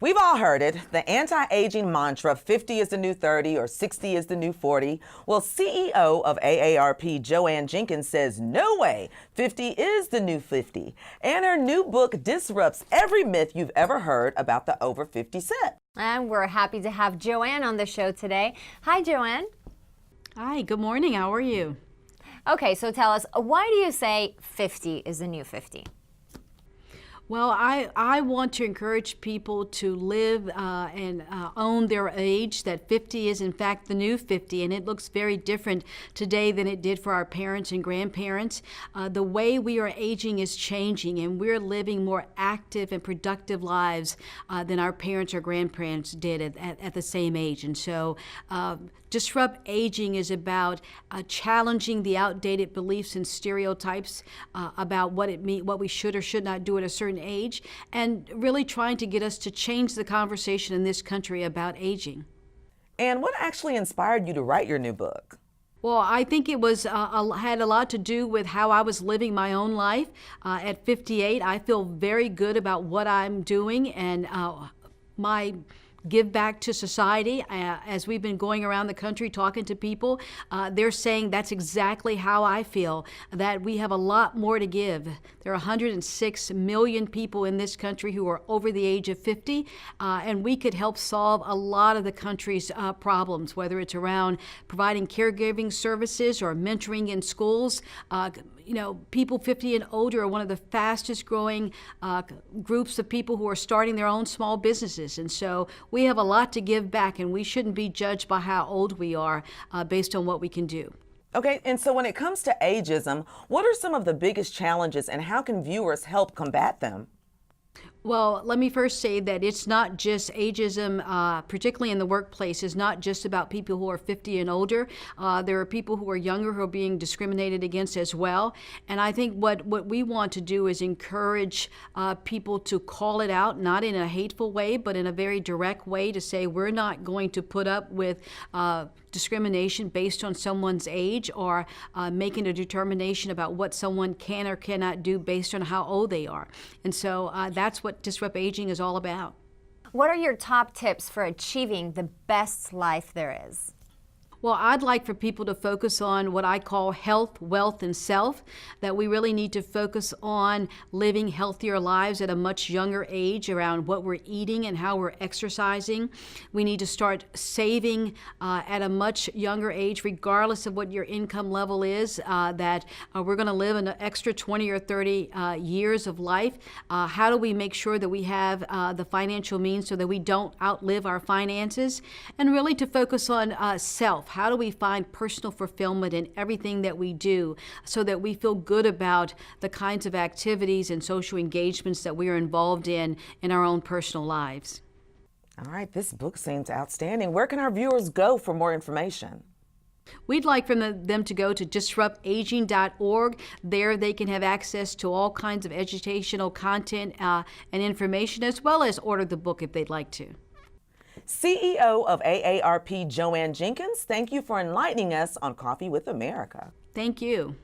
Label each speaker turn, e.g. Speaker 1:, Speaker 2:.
Speaker 1: We've all heard it, the anti-aging mantra, 50 is the new 30 or 60 is the new 40. Well, CEO of AARP, Joanne Jenkins, says no way, 50 is the new 50. And her new book disrupts every myth you've ever heard about the over 50 set.
Speaker 2: And we're happy to have Joanne on the show today. Hi, Joanne.
Speaker 3: Hi, good morning. How are you?
Speaker 2: Okay, so tell us, why do you say 50 is the new 50?
Speaker 3: Well, I want to encourage people to live and own their age, that 50 is in fact the new 50, and it looks very different today than it did for our parents and grandparents. The way we are aging is changing, and we're living more active and productive lives than our parents or grandparents did at the same age. And so Disrupt Aging is about challenging the outdated beliefs and stereotypes about what we should or should not do at a certain age, and really trying to get us to change the conversation in this country about aging.
Speaker 1: And what actually inspired you to write your new book?
Speaker 3: Well, I think it was had a lot to do with how I was living my own life. At 58, I feel very good about what I'm doing and my give back to society. As we've been going around the country talking to people, they're saying that's exactly how I feel, that we have a lot more to give. There are 106 million people in this country who are over the age of 50, and we could help solve a lot of the country's problems, whether it's around providing caregiving services or mentoring in schools. People 50 and older are one of the fastest growing groups of people who are starting their own small businesses. And so we have a lot to give back, and we shouldn't be judged by how old we are based on what we can do.
Speaker 1: Okay, and so when it comes to ageism, what are some of the biggest challenges and how can viewers help combat them?
Speaker 3: Well, let me first say that it's not just ageism, particularly in the workplace, is not just about people who are 50 and older. There are people who are younger who are being discriminated against as well. And I think what we want to do is encourage people to call it out, not in a hateful way, but in a very direct way, to say we're not going to put up with discrimination based on someone's age or making a determination about what someone can or cannot do based on how old they are. And so that's what Disrupt Aging is all about.
Speaker 2: What are your top tips for achieving the best life there is?
Speaker 3: Well, I'd like for people to focus on what I call health, wealth, and self, that we really need to focus on living healthier lives at a much younger age around what we're eating and how we're exercising. We need to start saving at a much younger age, regardless of what your income level is, that we're going to live an extra 20 or 30 years of life. How do we make sure that we have the financial means so that we don't outlive our finances? And really to focus on self. How do we find personal fulfillment in everything that we do so that we feel good about the kinds of activities and social engagements that we are involved in our own personal lives?
Speaker 1: All right, this book seems outstanding. Where can our viewers go for more information?
Speaker 3: We'd like for them to go to disruptaging.org. There they can have access to all kinds of educational content and information, as well as order the book if they'd like to.
Speaker 1: CEO of AARP, Joanne Jenkins, thank you for enlightening us on Coffee with America.
Speaker 3: Thank you.